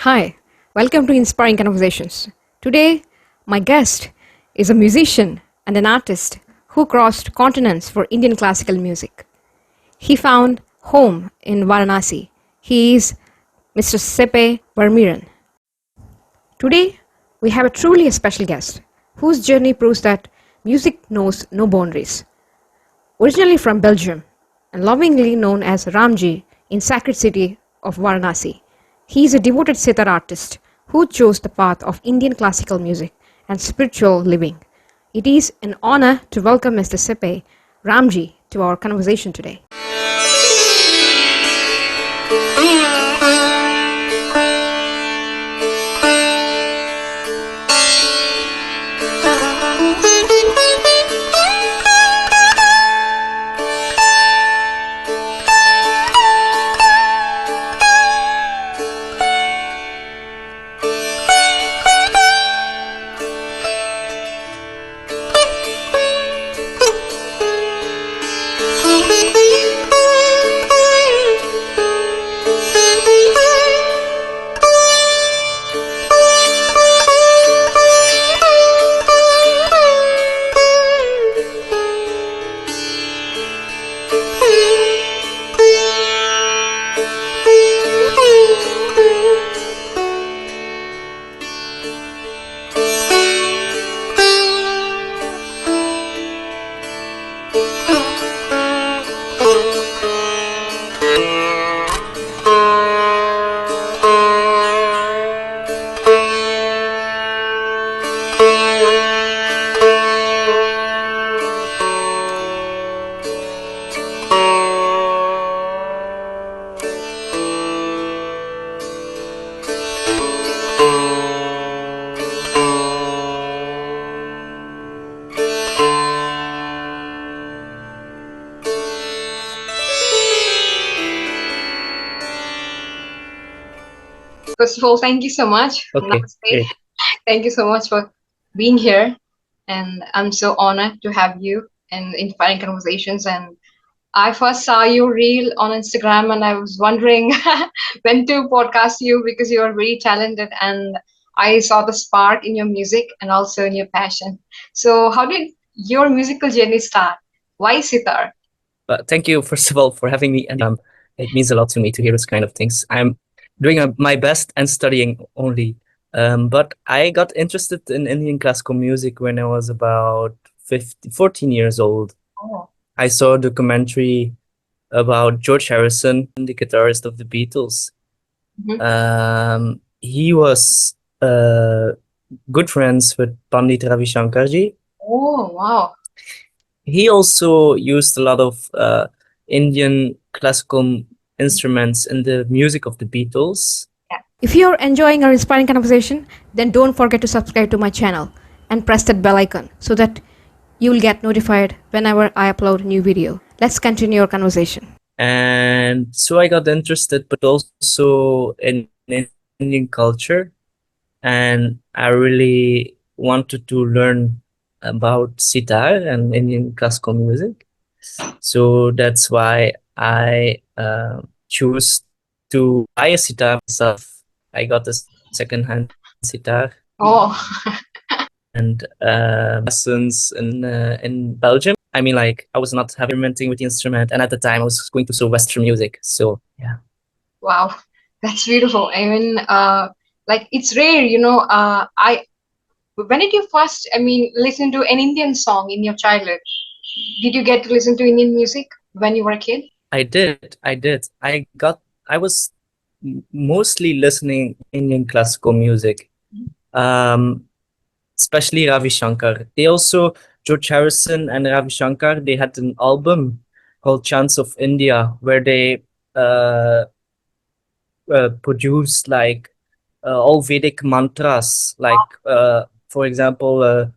Hi, welcome to Inspiring Conversations. Today, my guest is a musician and an artist who crossed continents for Indian classical music. He found home in Varanasi. He is Mr. Seppe Vermeeren. Today, we have a truly special guest whose journey proves that music knows no boundaries. Originally from Belgium and lovingly known as Ramji in sacred city of Varanasi, he is a devoted Sitar artist who chose the path of Indian classical music and spiritual living. It is an honor to welcome Mr. Seppe Ramji to our conversation today. First of all, thank you so much. Okay, Namaste. great. Thank you so much for being here. And I'm so honored to have you in Inspiring Conversations. And I first saw your reel on Instagram and I was wondering when to podcast you because you are very talented and I saw the spark in your music and also in your passion. So how did your musical journey start? Why sitar? But thank you, first of all, for having me. And it means a lot to me to hear this kind of things. I'm doing my best and studying only. But I got interested in Indian classical music when I was about 14 years old. Oh. I saw a documentary about George Harrison, the guitarist of the Beatles. He was good friends with Pandit Ravi Shankarji. Oh, wow. He also used a lot of Indian classical instruments in the music of the Beatles. If you're enjoying our inspiring conversation, then don't forget to subscribe to my channel and press that bell icon so that you will get notified whenever I upload a new video. Let's continue our conversation. And so I got interested, but also in Indian culture. And I really wanted to learn about sitar and Indian classical music. So that's why I choose to buy a sitar myself. I got a second-hand sitar. Oh. And lessons in Belgium. I mean, like, I was not experimenting with the instrument, and at the time I was going to Western music. So yeah. Wow, that's beautiful. I mean, like it's rare, when did you first, listen to an Indian song in your childhood? Did you get to listen to Indian music when you were a kid? I did. I was mostly listening Indian classical music, especially Ravi Shankar. They also, George Harrison and Ravi Shankar, they had an album called Chants of India where they produced like all Vedic mantras, like for example, the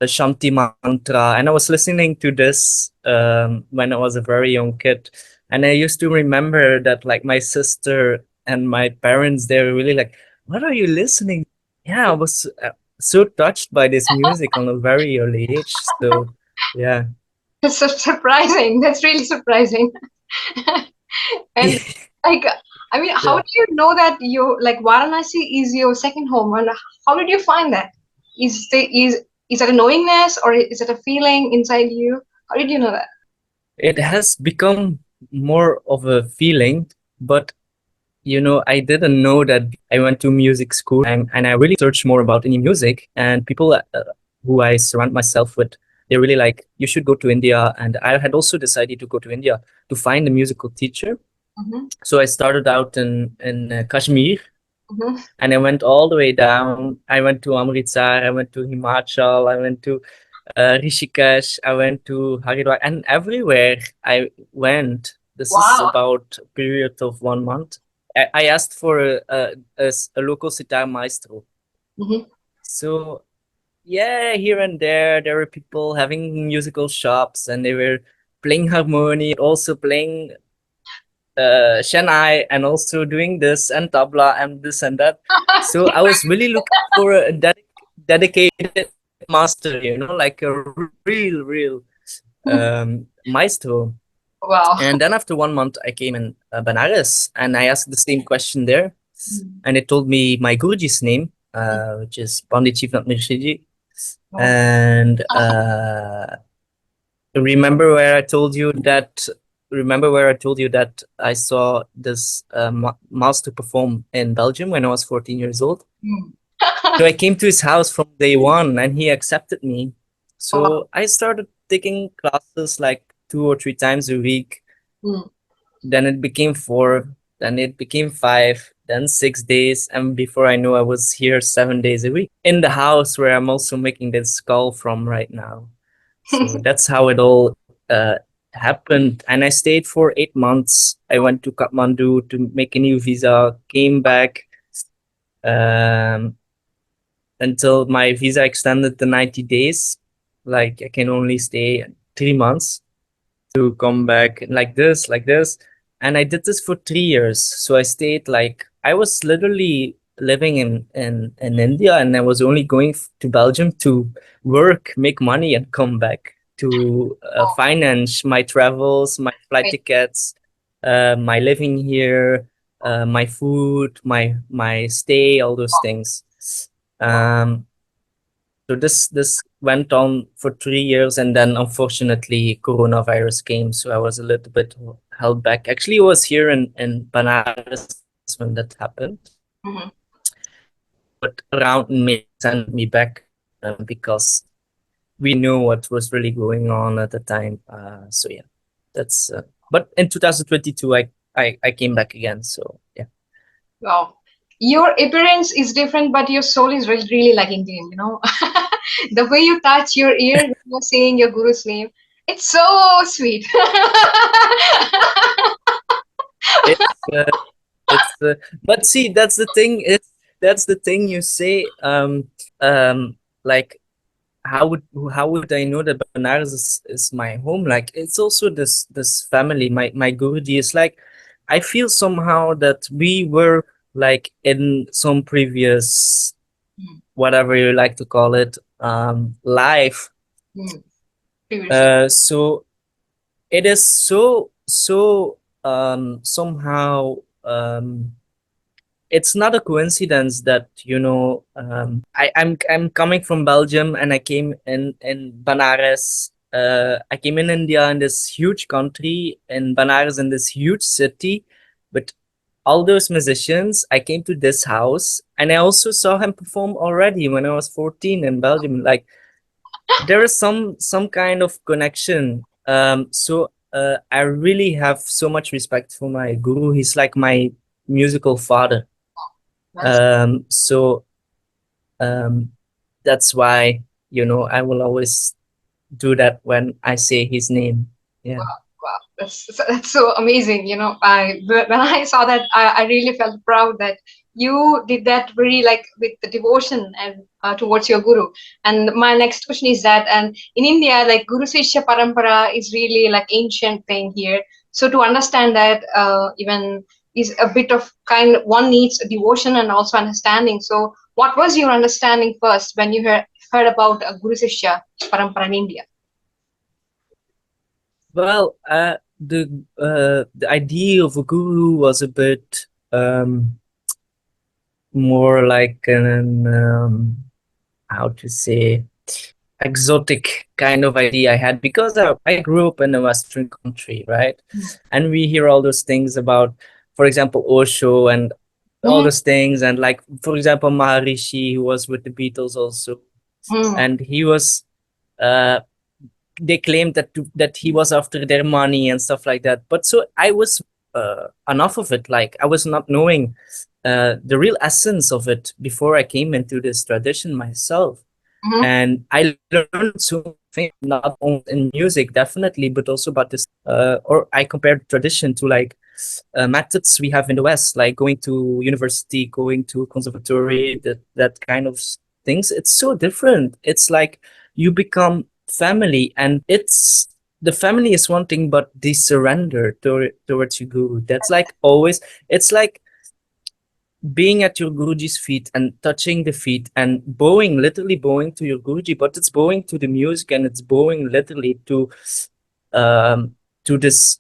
Shanti mantra. And I was listening to this when I was a very young kid. And I used to remember that like my sister and my parents, they were really like, what are you listening? Yeah, I was so touched by this music on a very early age. So, yeah. That's so surprising. That's really surprising. And like, I mean, how Yeah. do you know that you like Varanasi is your second home, and how did you find that? Is it a knowingness or is it a feeling inside you? How did you know that? It has become more of a feeling, but you know, I didn't know that. I went to music school and I really searched more about any music. And people who I surround myself with, they really like, you should go to India. And I had also decided to go to India to find a musical teacher. Mm-hmm. So I started out in Kashmir, Mm-hmm. and I went all the way down. I went to Amritsar, I went to Himachal, I went to Rishikesh, I went to Haridwar, and everywhere I went, this is Wow. about a period of 1 month. I asked for a local sitar maestro. Mm-hmm. So yeah, here and there were people having musical shops, and they were playing harmony, also playing Shanai, and also doing this and tabla and this and that. So I was really looking for a dedicated master, you know, like a real maestro. Wow. And then after 1 month, I came in Banaras and I asked the same question there. And it told me my Guruji's name, which is Pandit Chivnath Mirshiji. Wow. And remember where I told you that remember where I told you that I saw this master perform in Belgium when I was 14 years old. Mm. So I came to his house from day one and he accepted me. Wow. So I started taking classes like 2 or 3 times a week. Mm. Then it became four, then it became five, then 6 days. And before I knew, I was here 7 days a week in the house where I'm also making this skull from right now. So that's how it all happened. And I stayed for 8 months. I went to Kathmandu to make a new visa, came back um, until my visa extended to 90 days. Like I can only stay 3 months to come back like this. And I did this for 3 years. So I stayed like, I was literally living in India, and I was only going to Belgium to work, make money, and come back to finance my travels, my flight Right. tickets, my living here, my food, my stay, all those things. Wow. Um, so this went on for 3 years, and then unfortunately coronavirus came. So I was a little bit held back. Actually, I was here in Banaras when that happened, Mm-hmm. but around May sent me back because we didn't know what was really going on at the time. So yeah, that's. But in 2022, I came back again. So yeah. Wow. Your appearance is different, but your soul is really, really like Indian, you know? The way you touch your ear when you're saying your guru's name, it's so sweet. It's it's but see, that's the thing. That's the thing you say. Like how would I know that Banaras is my home? Like it's also this family. My Guruji is like, I feel somehow that we were like in some previous, Mm, whatever you like to call it, life. mm, previously. So it is so somehow it's not a coincidence that, you know, I'm coming from Belgium and I came in Banaras. I came in India, in this huge country, in Banaras, in this huge city, but all those musicians, I came to this house and I also saw him perform already when I was 14 in Belgium. Like there is some kind of connection. So I really have so much respect for my guru. He's like my musical father. That's So um, that's why, you know, I will always do that when I say his name. Yeah. wow. That's so amazing. You know, when I saw that, I really felt proud that you did that very like with the devotion and towards your guru. And my next question is that, and in India, like guru-shishya parampara is really like ancient thing here. So to understand that, even is a bit of kind. One needs devotion and also understanding. So what was your understanding first when you heard about guru-shishya parampara in India? Well, the idea of a guru was a bit um, more like an how to say exotic kind of idea I had because I grew up in a Western country, right? And we hear all those things about, for example, Osho and all Mm, those things, and like for example Maharishi, who was with the Beatles also, mm, and he was uh they claimed that he was after their money and stuff like that. But so I was enough of it. Like I was not knowing the real essence of it before I came into this tradition myself, mm, and I learned so many things, not only in music, definitely, but also about this. Or I compared tradition to like methods we have in the West, like going to university, going to conservatory, that kind of things. It's so different. It's like you become family, and it's the family is one thing, but the surrender towards your guru. That's like always. It's like being at your Guruji's feet and touching the feet and bowing, literally bowing to your Guruji, but it's bowing to the music and it's bowing literally um to this.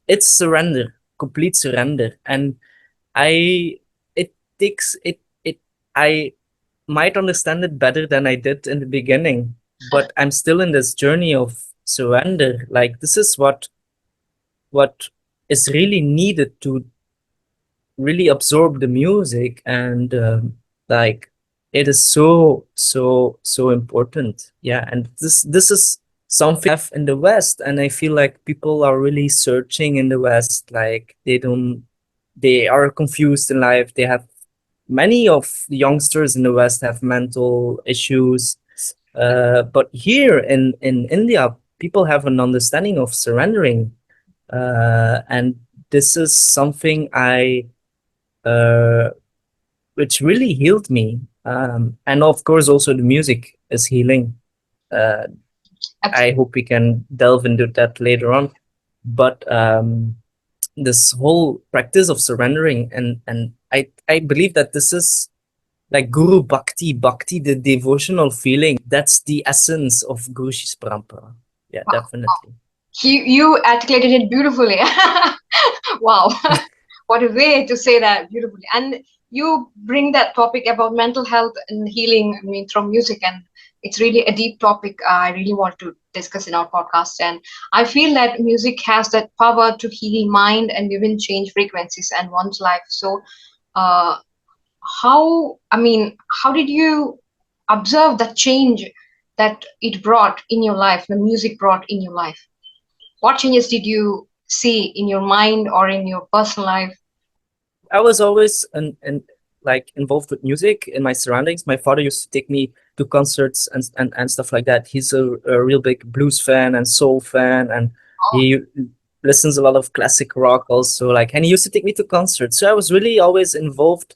It's surrender, complete surrender, and I it takes it. I might understand it better than I did in the beginning, but I'm still in this journey of surrender. Like this is what is really needed to really absorb the music, and like it is so important. Yeah, and this is something we have in the West, and I feel like people are really searching in the West. Like they are confused in life. They have many of the youngsters in the West have mental issues, but here in India people have an understanding of surrendering, and this is something I uh, which really healed me. And of course, also the music is healing. Uh, I absolutely. hope we can delve into that later on. But this whole practice of surrendering, and I believe that this is like Guru Bhakti, Bhakti, the devotional feeling. That's the essence of Guru-shishya Parampara. Yeah, Wow. definitely. You articulated it beautifully. Wow. What a way to say that beautifully. And you bring that topic about mental health and healing, I mean, through music, and it's really a deep topic I really want to discuss in our podcast. And I feel that music has that power to heal mind and even change frequencies and one's life. So, uh, I mean, how did you observe the change that it brought in your life, the music brought in your life? What changes did you see in your mind or in your personal life? I was always like involved with music in my surroundings. My father used to take me to concerts and stuff like that. He's a real big blues fan and soul fan, and Oh, he listens a lot of classic rock also. Like, and he used to take me to concerts. So I was really always involved,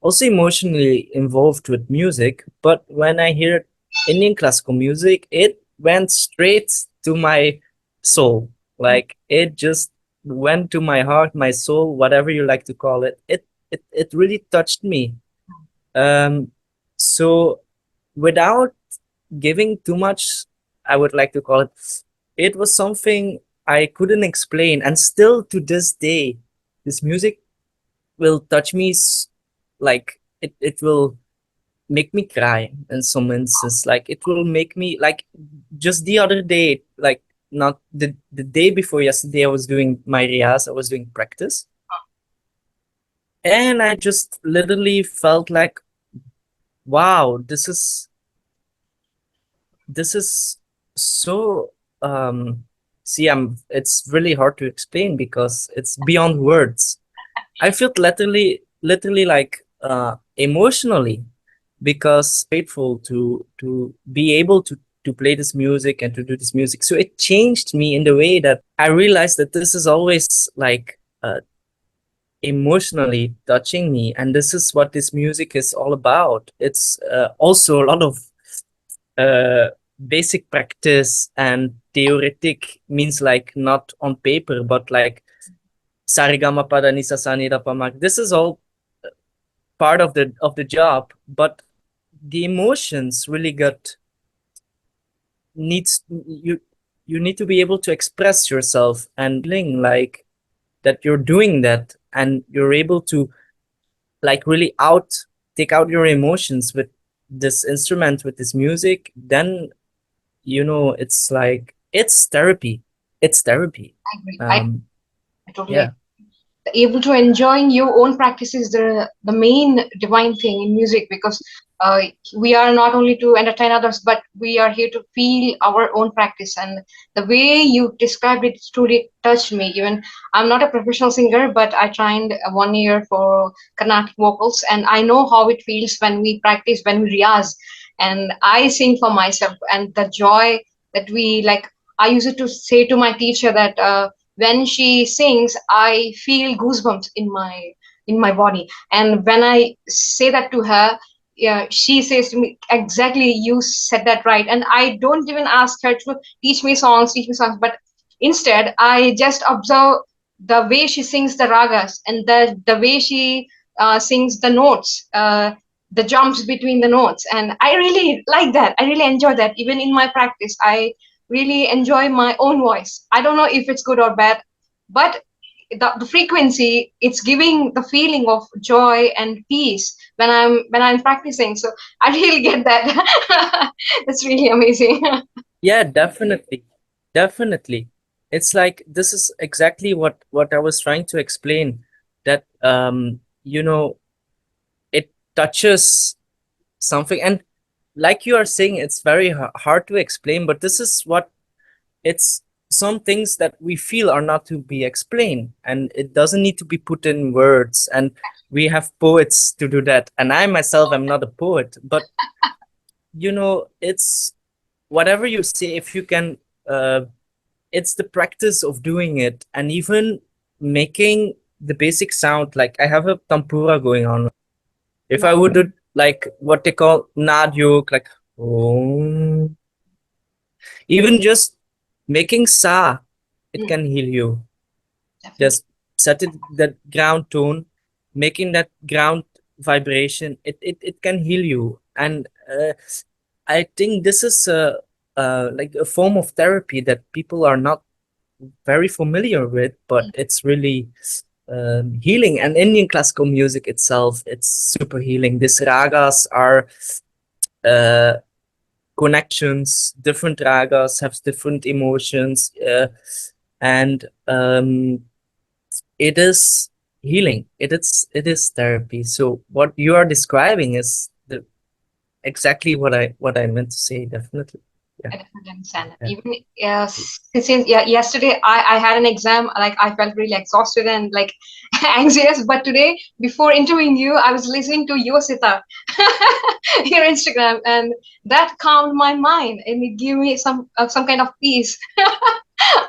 also emotionally involved with music. But when I hear Indian classical music, it went straight to my soul. Like it just went to my heart, my soul, whatever you like to call it. It really touched me. Um, so without giving too much, I would like to call it. It was something I couldn't explain, and still to this day, this music will touch me. Like it will make me cry in some instances. Like it will make me like just the other day, like not the day before yesterday, I was doing my riyaz, I was doing practice, and I just literally felt like, wow, this is so see, it's really hard to explain because it's beyond words. I felt literally like emotionally, because grateful to be able to play this music and to do this music. So it changed me in the way that I realized that this is always like emotionally touching me, and this is what this music is all about. It's also a lot of uh, basic practice and theoretic, means like not on paper but like sarigama pada nisa sa ni da pa ma. This is all part of the job, but the emotions really got needs you need to be able to express yourself and feeling like that you're doing that, and you're able to like really take out your emotions with this instrument, with this music, then it's like it's therapy. It's therapy. I agree. I totally Yeah. agree. Able to enjoying your own practice is the main divine thing in music, because uh, we are not only to entertain others, but we are here to feel our own practice. And the way you described it truly touched me. Even I'm not a professional singer, but I trained 1 year for Carnatic vocals, and I know how it feels when we practice, when we riyaz, and I sing for myself, and the joy that we like. I used to say to my teacher that when she sings, I feel goosebumps in my body. And when I say that to her, yeah, she says to me, exactly, you said that right. And I don't even ask her to teach me songs, but instead I just observe the way she sings the ragas, and the way she sings the notes, the jumps between the notes. And I really like that. I really enjoy that. Even in my practice, I really enjoy my own voice. I don't know if it's good or bad, but the frequency, it's giving the feeling of joy and peace when I'm practicing. So I really get that. That's really amazing. Yeah, definitely. Definitely. It's like this is exactly what I was trying to explain, that it touches something, and like you are saying, it's very hard to explain, but this is what it's some things that we feel are not to be explained, and it doesn't need to be put in words, and we have poets to do that, and I myself am not a poet, but it's whatever you say, if you can it's the practice of doing it, and even making the basic sound. Like I have a tampura going on. If I would do like what they call nadyok, like oh, even just making sa, it can heal you. Definitely. Just set it that ground tone, making that ground vibration, it can heal you. And I think this is like a form of therapy that people are not very familiar with, but it's really healing. And Indian classical music itself, it's super healing. These ragas are uh, connections. Different ragas have different emotions, and it is healing. It is therapy. So what you are describing is exactly what I meant to say. Definitely, yeah. I definitely understand that. Yeah. Even since yesterday, I had an exam. Like I felt really exhausted and like anxious. But today, before interviewing you, I was listening to your Sitar, your Instagram, and that calmed my mind and it gave me some kind of peace.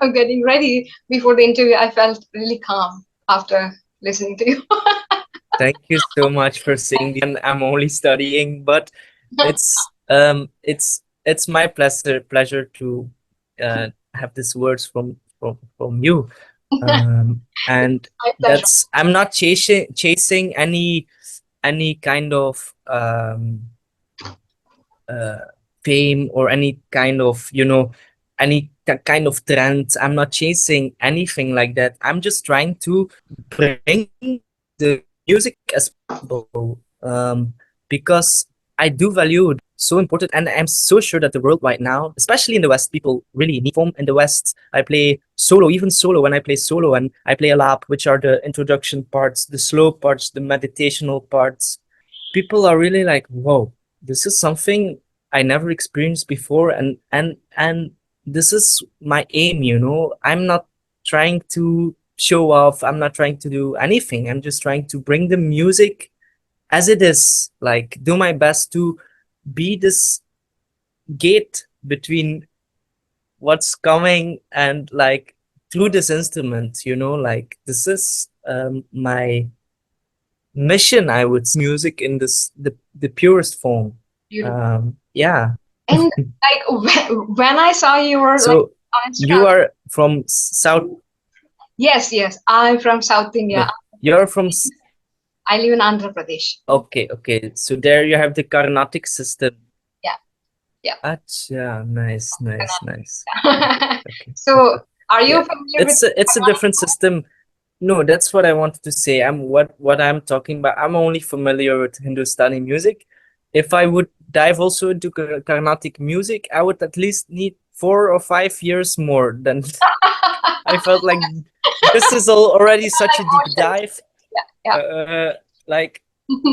I'm getting ready before the interview. I felt really calm after listening to you. Thank you so much for saying this. And I'm only studying, but it's my pleasure to have these words from you. And My pleasure. that's I'm not chasing any kind of uh, fame or any kind of kind of trend. I'm not chasing anything like that. I'm just trying to bring the music as possible, because I do value so important, and I'm so sure that the world right now, especially in the West, people really need form. In the West, I play solo, even solo. When I play solo and I play a lap, which are the introduction parts, the slow parts, the meditational parts, people are really like, whoa, this is something I never experienced before, and this is my aim. I'm not trying to show off. I'm not trying to do anything. I'm just trying to bring the music as it is. Like do my best to be this gate between what's coming and like through this instrument. Like this is my mission, I would say. Music in the purest form. Beautiful. Yeah. And like when I saw you were like So on you Instagram. are from South. Yes, yes. I'm from South India. Wait, you're from. I live in Andhra Pradesh. Okay, okay. So there you have the Carnatic system. Yeah, yeah. Acha, nice, nice, nice. Okay, So, are you yeah. familiar with? It's a different system. No, that's what I wanted to say. What I'm talking about. I'm only familiar with Hindustani music. If I would dive also into Carnatic music, I would at least need 4 or 5 years more than I felt like this is already such a deep Emotions. dive. Yeah. Like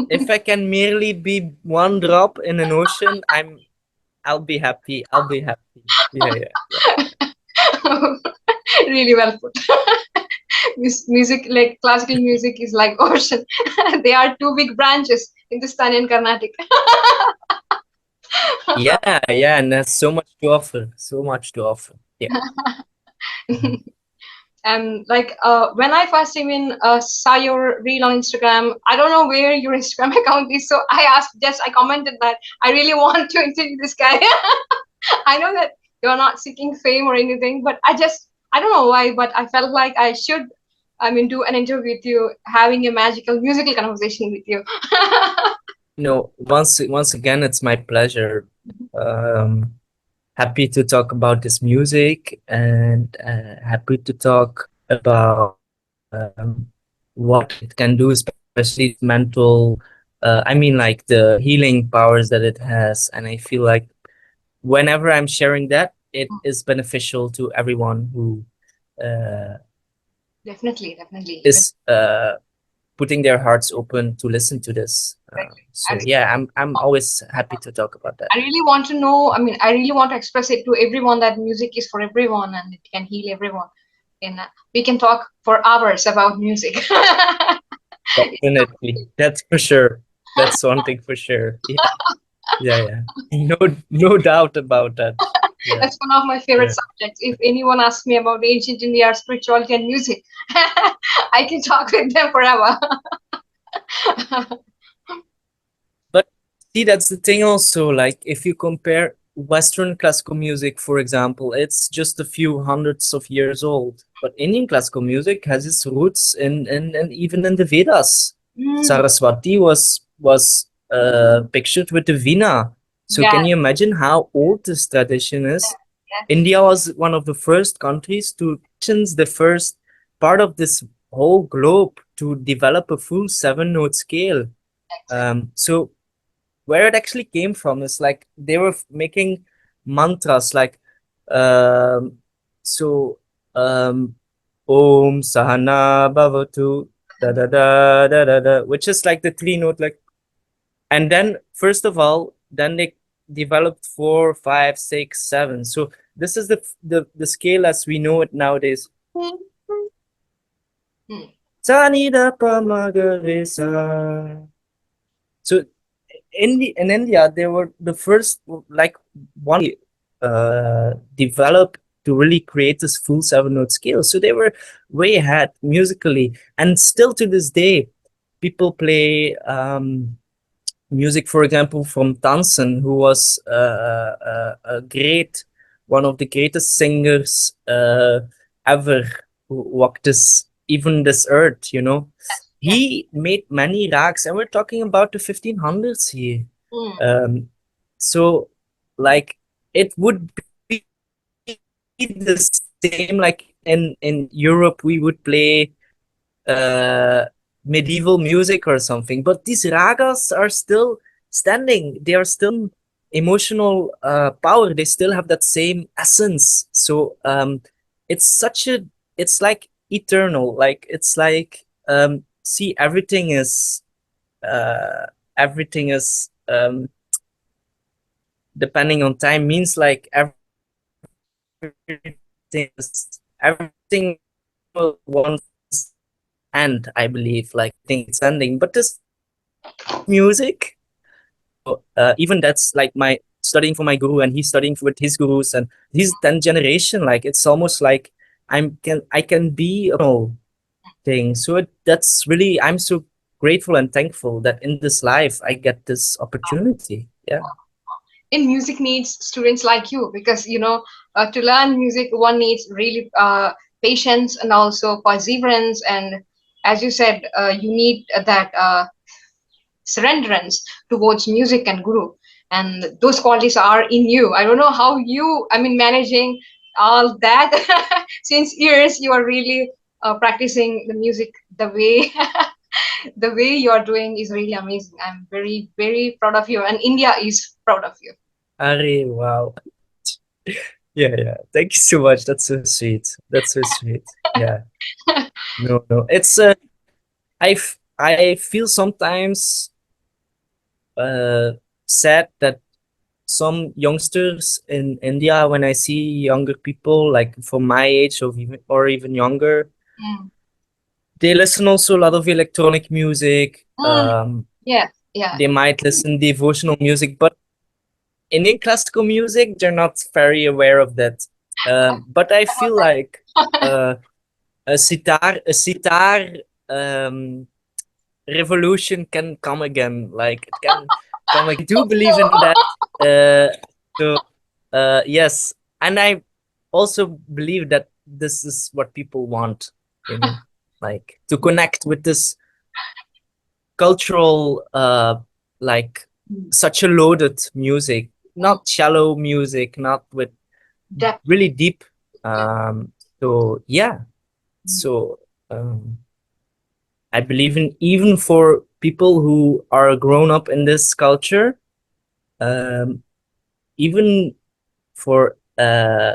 if I can merely be one drop in an ocean, I'll be happy. I'll be happy. Yeah, yeah, yeah. Really well put. Music, like classical music, is like ocean. They are two big branches, Hindustani and Carnatic. Yeah, yeah, and there's so much to offer. So much to offer. Yeah. Mhm. And like when I first even saw your reel on Instagram, I don't know where your Instagram account is, so I commented that I really want to interview this guy. I know that you're not seeking fame or anything, but I don't know why, but I felt like I should, I mean, do an interview with you, having a magical musical conversation with you. No, once again, it's my pleasure. Um, Happy to talk about this music and happy to talk about what it can do, especially its mental. I mean, like the healing powers that it has, and I feel like whenever I'm sharing that, it is beneficial to everyone who uh, Definitely, definitely. Even is putting their hearts open to listen to this. So yeah, I'm always happy to talk about that. I really want to know, I mean, I really want to express it to everyone that music is for everyone and it can heal everyone. And we can talk for hours about music. Definitely, that's for sure. That's one thing for sure. Yeah, yeah, yeah. No, no doubt about that. Yeah, That's one of my favorite yeah. subjects. If anyone asks me about ancient India, spirituality, and music, I can talk with them forever. But see, that's the thing also. Like, if you compare Western classical music, for example, it's just a few hundreds of years old. But Indian classical music has its roots in even in the Vedas. Mm, Saraswati was pictured with the Veena. So yeah, can you imagine how old this tradition is? yes, India was one of the first countries to the first part of this whole globe to develop a full 7 note scale. exactly. So where it actually came from is like they were making mantras like um, so um, Om Sahana Bhavatu da da da da da da, which is like the 3 note like, and then first of all, then they developed 4, 5, 6, 7. So this is the scale as we know it nowadays. Mm, Sani da pa ma ga re sa. So in India, they were the first like one developed to really create this full 7 note scale. So they were way ahead musically, and still to this day, people play music, for example, from Tansen, who was a great, one of the greatest singers ever who walked this earth, you know. yeah. He made many rags, and we're talking about the 1500s here. Mm, Um, so, like, it would be the same like in Europe, we would play uh, medieval music or something. But these ragas are still standing. They are still emotional power. They still have that same essence. So it's such a, it's like eternal. Like it's like see, uh, everything is depending on time means like everything will once end, I believe, like things it's ending. But this music, even that's like my studying for my guru and he's studying with his gurus and he's 10th generation. Like it's almost like I can be a thing. So that's really, I'm so grateful and thankful that in this life I get this opportunity. Yeah. in music needs students like you because to learn music one needs really patience and also perseverance, and as you said, you need that surrenderance towards music and guru, and those qualities are in you. I don't know how you, I mean, managing all that since years. You are really practicing the music the way the way you are doing is really amazing. I'm very, very proud of you, and India is proud of you. Are, wow. Yeah, yeah. Thank you so much. That's so sweet. That's so sweet. Yeah. No, no. It's I feel sometimes sad that some youngsters in India, when I see younger people like from my age or even younger, Mm. they listen also a lot of electronic music. Mm. Yeah, yeah. They might listen devotional music, but Indian classical music, they're not very aware of that. But I feel like uh, a sitar um, revolution can come again. Like it can come again. I do believe in that. So yes, and I also believe that this is what people want. Like to connect with this cultural, like such a loaded music, not shallow music, not with Depth. really deep. So yeah, so I believe in even for people who are grown up in this culture, um, even for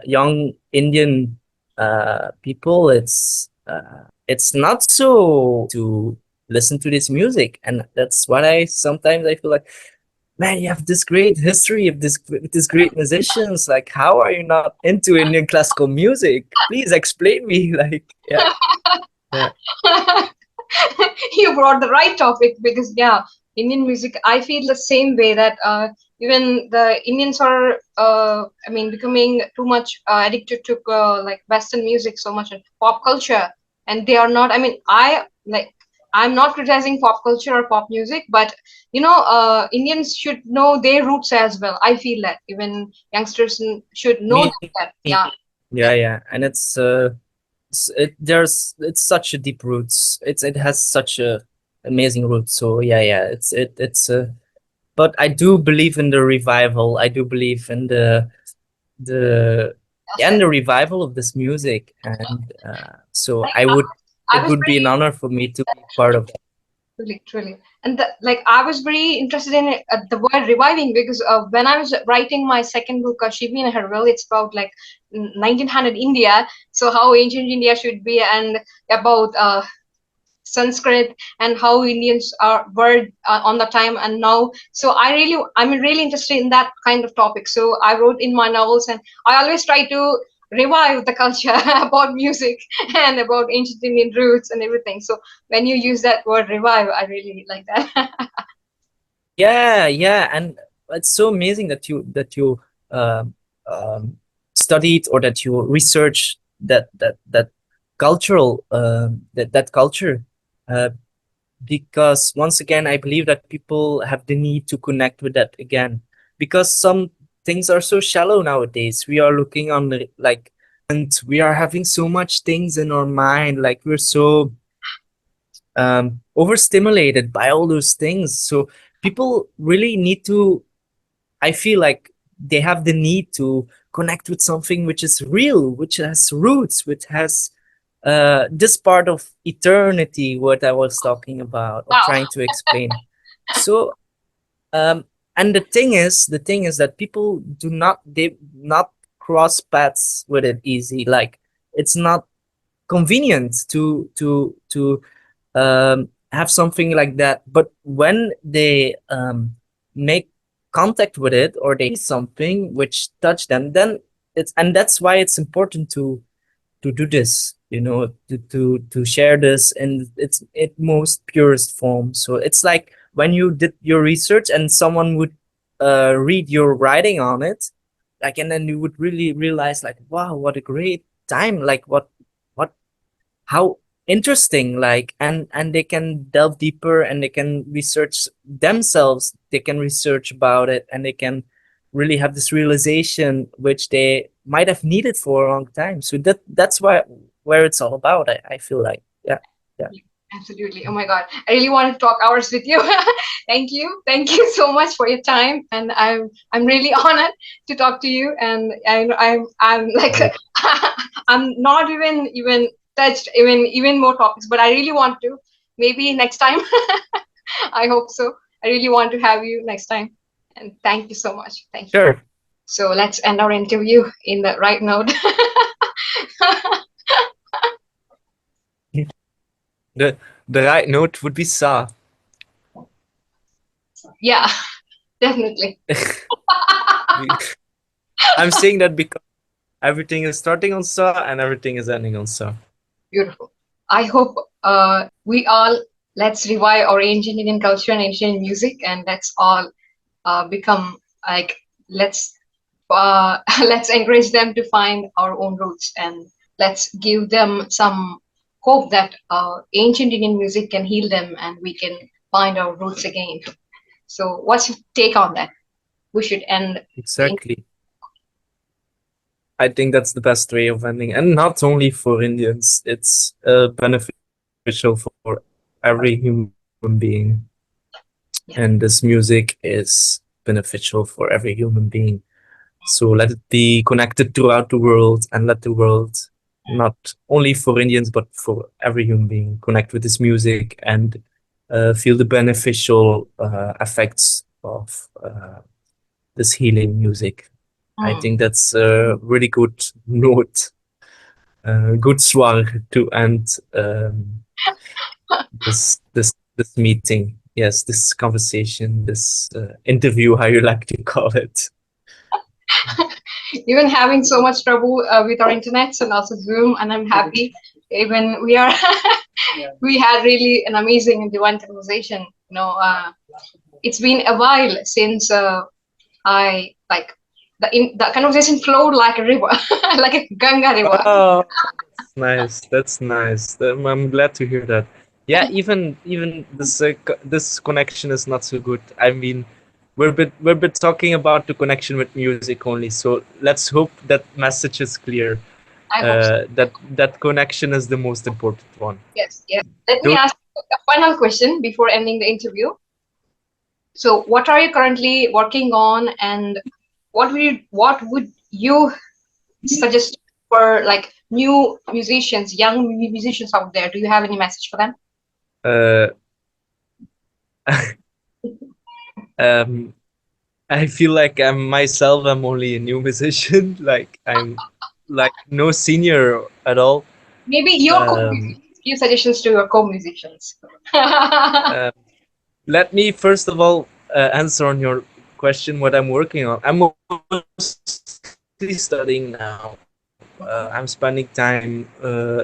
young Indian people, it's not so to listen to this music, and that's what I sometimes I feel like, man, you have this great history of this great musicians. Like, how are you not into Indian classical music? Please explain me. Like, yeah, yeah. You brought the right topic, because yeah, Indian music, I feel the same way, that even the Indians are I mean, becoming too much addicted to like Western music so much, and pop culture, and they are not, I mean, I'm not criticizing pop culture or pop music, but Indians should know their roots as well. I feel that even youngsters should know Me, that. Yeah, yeah, yeah, and it's such a deep roots. It has such a amazing roots. So yeah, yeah, it's but I do believe in the revival. I do believe in the that's yeah, it. and the revival of this music, and so I would I it was would be an honor for me to be part of that. truly, truly. And like I was very interested in the word reviving, because when I was writing my second book, Shivni and Her Will, it's about like 1900 India, so how ancient India should be, and about Sanskrit, and how Indians are were on the time and now. So I'm really interested in that kind of topic. So I wrote in my novels, and I always try to revive the culture about music and about ancient Indian roots and everything. So when you use that word revive, I really like that. Yeah, yeah, and it's so amazing that you um, um, studied or that you research that cultural that culture. Uh, because once again I believe that people have the need to connect with that again, because some things are so shallow nowadays. We are looking on the like, and we are having so much things in our mind, like we're so overstimulated by all those things. So people really need to, I feel like they have the need to connect with something which is real, which has roots, which has this part of eternity, what I was talking about or Wow. trying to explain. So, um, and the thing is that people do not, they not cross paths with it easy. Like it's not convenient to have something like that. But when they make contact with it or they see something which touch them, then and that's why it's important to do this, to share this in its most purest form. So it's like when you did your research and someone would read your writing on it, like, and then you would really realize like, wow, what a great time, like what how interesting, like, and they can delve deeper and they can research themselves, they can research about it, and they can really have this realization which they might have needed for a long time. So that's where it's all about, I feel like. Yeah, yeah. Absolutely. Oh my God. I really want to talk hours with you. Thank you. Thank you so much for your time. And I'm really honored to talk to you. And I'm like Right. I'm not even touched even more topics, but I really want to. Maybe next time. I hope so. I really want to have you next time. And thank you so much. Thank you. Sure. So let's end our interview in the right note. The right note would be sa. Yeah, definitely. I'm saying that because everything is starting on sa and everything is ending on sa. Beautiful. I hope we all, let's revive our ancient Indian culture and ancient Indian music, and let's all become like, let's let's encourage them to find our own roots, and let's give them some hope that ancient Indian music can heal them and we can find our roots again. So what's your take on that? We should end. Exactly. I think that's the best way of ending, and not only for Indians. It's beneficial for every human being, and this music is beneficial for every human being. So let it be connected throughout the world, and let the world, not only for Indians but for every human being, connect with this music and feel the beneficial effects of this healing music. I think that's a really good note, good swag to end this meeting. Yes, this conversation, this interview, how you like to call it. Even having so much trouble with our internets and also Zoom, and I'm happy. Even we are, we had really an amazing and divine conversation. It's been a while since I like the conversation flowed like a river, like a Ganga river. Oh, that's nice. That's nice. I'm glad to hear that. Yeah, even this connection is not so good. I mean, we're bit talking about the connection with music only. So let's hope that message is clear. I hope so. That connection is the most important one. Yes, yes. Let me Don't ask a final question before ending the interview. So, what are you currently working on, and what would you suggest for like new musicians, young musicians out there? Do you have any message for them? uh um I feel like I'm only a new musician. Like I'm like no senior at all. Maybe your Um, few suggestions to your co-musicians. uh, Let me first of all answer on your question what I'm working on. I'm mostly studying now. I'm spending time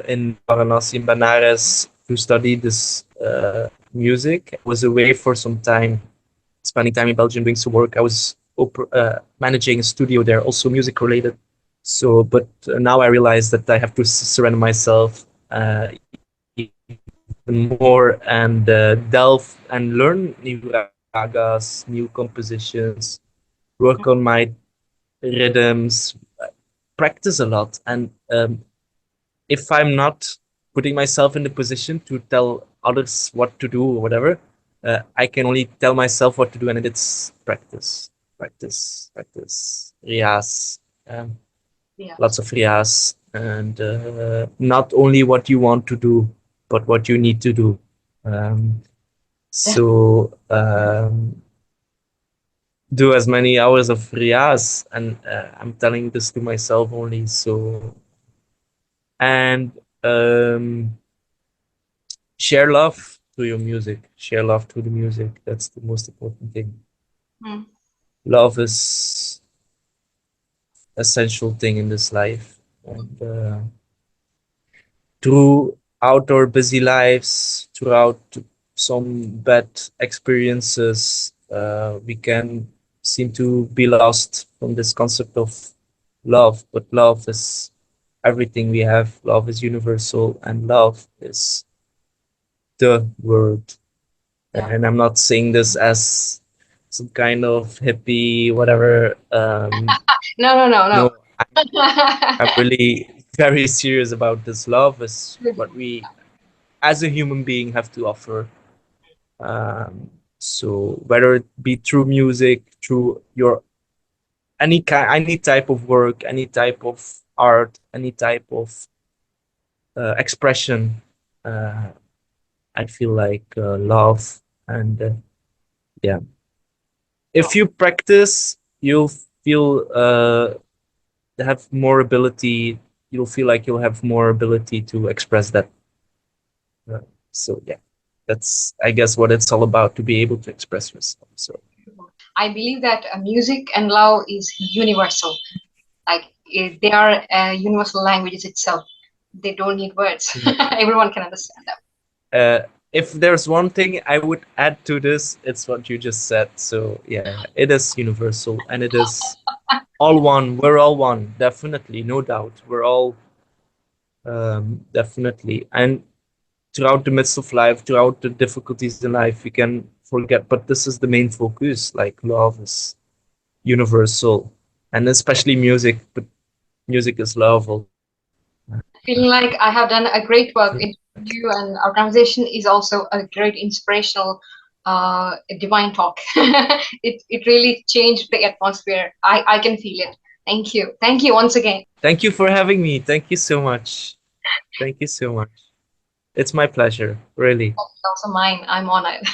in Varanasi, in Banaras, to study this music. I was away for some time, spending time in Belgium doing some work. I was managing a studio there, also music related. So, but now I realize that I have to surrender myself even more and delve and learn new ragas, new compositions, work on my rhythms, practice a lot. And if I'm not putting myself in the position to tell others what to do or whatever, I can only tell myself what to do, and it's practice, practice, practice, riyas, Yeah. lots of riyas, and not only what you want to do, but what you need to do. So do as many hours of riyas, and I'm telling this to myself only. So and um, share love to your music. Share love to the music. That's the most important thing. Mm. Love is essential thing in this life, and throughout our busy lives, throughout some bad experiences, we can seem to be lost from this concept of love. But love is everything we have. Love is universal, and love is the word. Yeah. And I'm not saying this as some kind of hippie, whatever. No, no, no, no. No, I'm really very serious about this. Love is what we, as a human being, have to offer. So whether it be through music, through your any type of work, any type of art, any type of expression. Uh, I feel like love and yeah. If you practice, you'll feel have more ability. You'll feel like you'll have more ability to express that. Uh, so yeah, that's I guess what it's all about to be able to express yourself. So I believe that music and love is universal. Like they are universal languages itself. They don't need words. mm. Everyone can understand them. If there's one thing I would add to this, it's what you just said. So yeah, it is universal and it is all one. We're all one, definitely, no doubt. We're all definitely. And throughout the midst of life, throughout the difficulties in life, we can forget. But this is the main focus. Like love is universal, and especially music. But music is love also. Feeling like I have done a great So, work in you, and our conversation is also a great inspirational, divine talk. It really changed the atmosphere. I can feel it. Thank you once again. thank you for having me. Thank you so much. Thank you so much. It's my pleasure, really. Also mine. I'm honored.